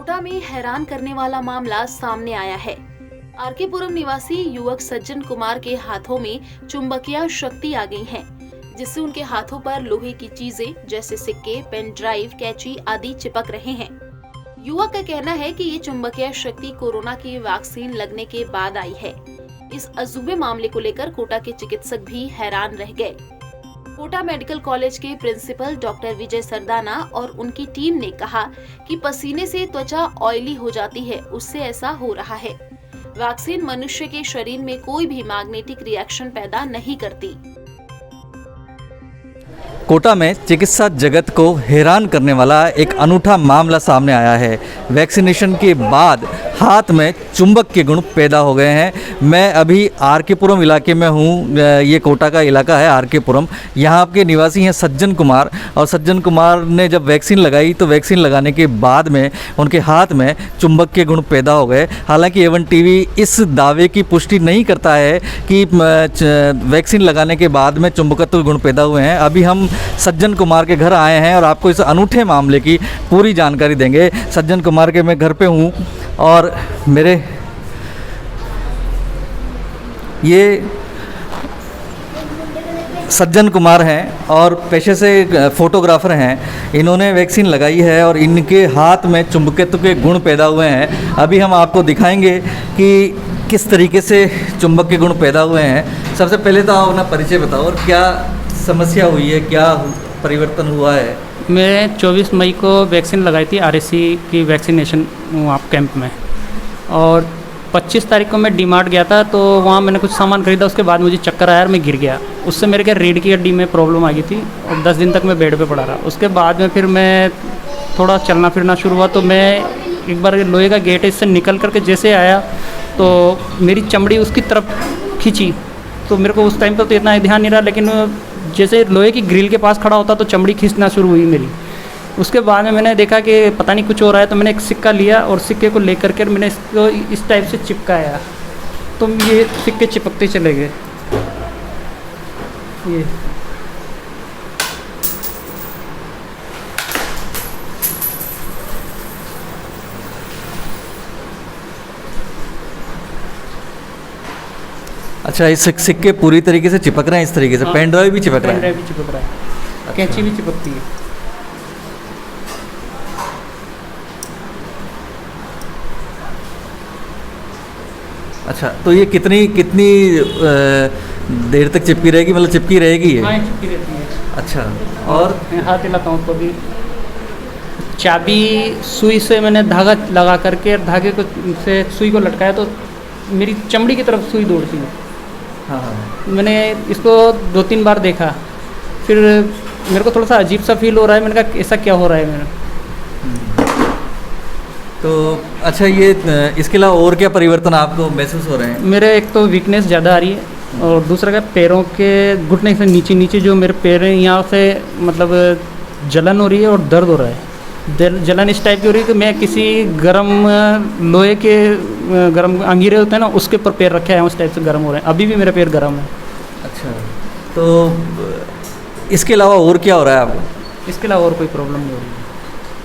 कोटा में हैरान करने वाला मामला सामने आया है। आरकेपुरम निवासी युवक सज्जन कुमार के हाथों में चुंबकीय शक्ति आ गई है, जिससे उनके हाथों पर लोहे की चीजें जैसे सिक्के, पेन ड्राइव, कैंची आदि चिपक रहे हैं। युवक का कहना है कि ये चुंबकीय शक्ति कोरोना की वैक्सीन लगने के बाद आई है। इस अजूबे मामले को लेकर कोटा के चिकित्सक भी हैरान रह गए। कोटा मेडिकल कॉलेज के प्रिंसिपल डॉक्टर विजय सरदाना और उनकी टीम ने कहा कि पसीने से त्वचा ऑयली हो जाती है, उससे ऐसा हो रहा है। वैक्सीन मनुष्य के शरीर में कोई भी मैग्नेटिक रिएक्शन पैदा नहीं करती। कोटा में चिकित्सा जगत को हैरान करने वाला एक अनूठा मामला सामने आया है। वैक्सीनेशन के बाद हाथ में चुंबक के गुण पैदा हो गए हैं। मैं अभी आरकेपुरम इलाके में हूँ। ये कोटा का इलाका है आरकेपुरम। यहाँ के निवासी हैं सज्जन कुमार, और सज्जन कुमार ने जब वैक्सीन लगाई तो वैक्सीन लगाने के बाद में उनके हाथ में चुंबक के गुण पैदा हो गए। हालांकि एवन टीवी इस दावे की पुष्टि नहीं करता है कि वैक्सीन लगाने के बाद में चुंबकत्व गुण पैदा हुए हैं। अभी हम सज्जन कुमार के घर आए हैं और आपको इस अनूठे मामले की पूरी जानकारी देंगे। सज्जन कुमार के मैं घर पे हूँ और मेरे ये सज्जन कुमार हैं और पेशे से फोटोग्राफर हैं। इन्होंने वैक्सीन लगाई है और इनके हाथ में चुंबकत्व के गुण पैदा हुए हैं। अभी हम आपको दिखाएंगे कि किस तरीके से चुंबक के गुण पैदा हुए हैं। सबसे पहले तो आप अपना परिचय बताओ और क्या समस्या हुई है, क्या परिवर्तन हुआ है। मैं 24 मई को वैक्सीन लगाई थी आरएससी की वैक्सीनेशन वहाँ कैंप में, और 25 तारीख को मैं डीमार्ट गया था तो वहाँ मैंने कुछ सामान खरीदा। उसके बाद मुझे चक्कर आया और मैं गिर गया। उससे मेरे क्या रीढ़ की हड्डी में प्रॉब्लम आ गई थी और 10 दिन तक मैं बेड पे पड़ा रहा। उसके बाद में फिर मैं थोड़ा चलना फिरना शुरू हुआ तो मैं एक बार लोहे का गेट है इससे निकल करके जैसे आया तो मेरी चमड़ी उसकी तरफ खींची। तो मेरे को उस टाइम पर तो इतना ध्यान नहीं रहा, लेकिन जैसे लोहे की ग्रिल के पास खड़ा होता तो चमड़ी खींचना शुरू हुई मेरी। उसके बाद में मैंने देखा कि पता नहीं कुछ हो रहा है, तो मैंने एक सिक्का लिया और सिक्के को लेकर के मैंने इसको इस टाइप से चिपकाया तो ये सिक्के चिपकते चले गए। ये अच्छा, इस सिक्के पूरी तरीके से चिपक रहे हैं इस तरीके से। हाँ, पेन ड्राइव भी चिपक रहा है। पेन ड्राइव भी चिपक रहा है। कैंची भी चिपकती है। अच्छा, तो ये कितनी देर तक चिपकी रहेगी, मतलब चिपकी रहेगी ये? हाँ, चिपकी रहती है। अच्छा, और हाथ हिलाता हूँ तो भी चाबी सुई से मैंने धागा लगा करके धागे को से सुई को लटकाया तो मेरी चमड़ी की तरफ सुई दौड़ती है। हाँ हाँ। मैंने इसको 2-3 बार देखा, फिर मेरे को थोड़ा सा अजीब सा फील हो रहा है। मैंने कहा ऐसा क्या हो रहा है मेरा। तो अच्छा, ये इसके अलावा और क्या परिवर्तन आपको महसूस हो रहे हैं? मेरे एक तो वीकनेस ज़्यादा आ रही है और दूसरा क्या पैरों के घुटने से नीचे जो मेरे पैर हैं यहाँ से मतलब जलन हो रही है और दर्द हो रहा है। जलन इस टाइप की हो रही है कि मैं किसी गर्म लोहे के गर्म अंगीरे होते हैं ना, उसके ऊपर पैर रखे हैं, उस टाइप से गर्म हो रहे हैं। अभी भी मेरे पैर गर्म है। अच्छा, तो इसके अलावा और क्या हो रहा है आपको? इसके अलावा और कोई प्रॉब्लम नहीं हो रही है।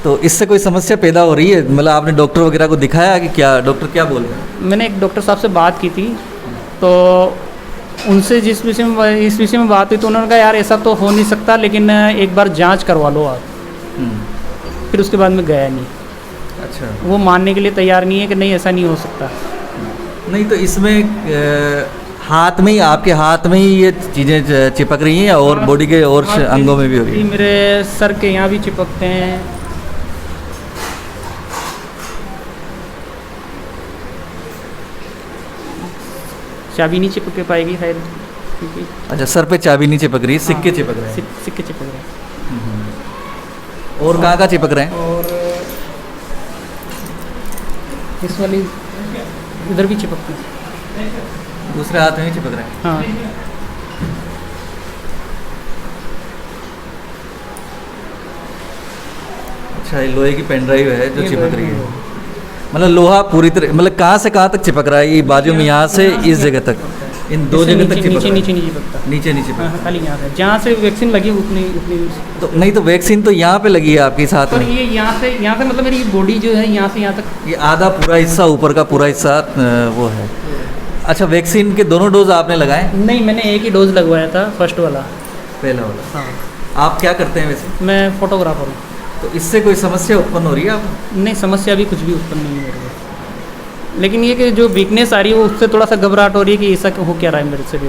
तो इससे कोई समस्या पैदा हो रही है? मतलब आपने डॉक्टर वगैरह को दिखाया कि क्या, डॉक्टर क्या बोल रहे हैं? मैंने एक डॉक्टर साहब से बात की थी, तो उनसे इस विषय में बात हुई तो उन्होंने कहा यार ऐसा तो हो नहीं सकता, लेकिन एक बार जांच करवा लो आप। फिर उसके बाद मैं गया नहीं। अच्छा, वो मानने के लिए तैयार नहीं है कि नहीं ऐसा नहीं हो सकता। नहीं तो इसमें हाथ में ही, आपके हाथ में ही ये चीज़ें चिपक रही हैं और बॉडी के और अंगों में भी हो रही है? मेरे सर के यहाँ भी चिपकते हैं। चाबी नहीं चिपक के पाएगी शायद। अच्छा, सर पे चाबी नहीं चिपक रही, सिक्के चिपक रहे हैं। सिक्के चिपक रहे हैं। और कहाँ चिपक रहे हैं? और इस वाली इधर भी चिपकते हैं। दूसरे हाथ में ही चिपक रहे हैं। हाँ। अच्छा, ये लोहे की पेन ड्राइव है जो चिपक रही है। मतलब लोहा पूरी तरह, मतलब कहाँ से कहाँ तक चिपक रहा है? ये बाजू में यहाँ से इस जगह तक? इन दो इससे जगह तक नीचे चिपक रहा है। नीचे नीचे पकता है। नीचे नीचे हाँ, पे। खाली यहाँ से जहाँ से वैक्सीन लगी उतनी उतनी तो नहीं तो वैक्सीन तो यहाँ पे लगी है आपके साथ पर में। ये यहाँ से मतलब मेरी बॉडी जो है यहाँ से यहाँ तक। ये आधा पूरा हिस्सा ऊपर का पूरा हिस्सा वो है। अच्छा, वैक्सीन के दोनों डोज आपने लगाए? नहीं, मैंने एक ही डोज लगवाया था, फर्स्ट वाला। पहला वाला। हाँ, आप क्या करते हैं वैसे? मैं फोटोग्राफर हूँ। तो इससे कोई समस्या उत्पन्न हो रही है आप? नहीं, समस्या भी कुछ भी उत्पन्न नहीं हो रही है, लेकिन ये कि जो वीकनेस आ रही है वो उससे थोड़ा सा घबराहट हो रही है कि ऐसा हो क्या रहा है मेरे से भी।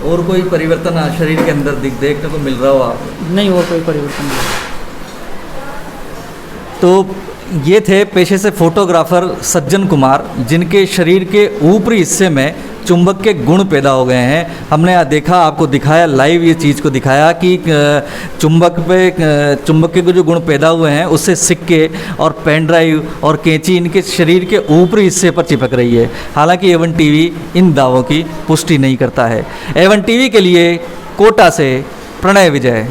और कोई परिवर्तन शरीर के अंदर देखने को मिल रहा हो आपको? नहीं, और कोई परिवर्तन नहीं। तो ये थे पेशे से फोटोग्राफर सज्जन कुमार, जिनके शरीर के ऊपरी हिस्से में चुंबक के गुण पैदा हो गए हैं। हमने देखा, आपको दिखाया, लाइव ये चीज़ को दिखाया कि चुंबक के जो गुण पैदा हुए हैं उससे सिक्के और पेन ड्राइव और कैंची इनके शरीर के ऊपरी हिस्से पर चिपक रही है। हालांकि A1 टीवी इन दावों की पुष्टि नहीं करता है। A1 टीवी के लिए कोटा से प्रणय विजय।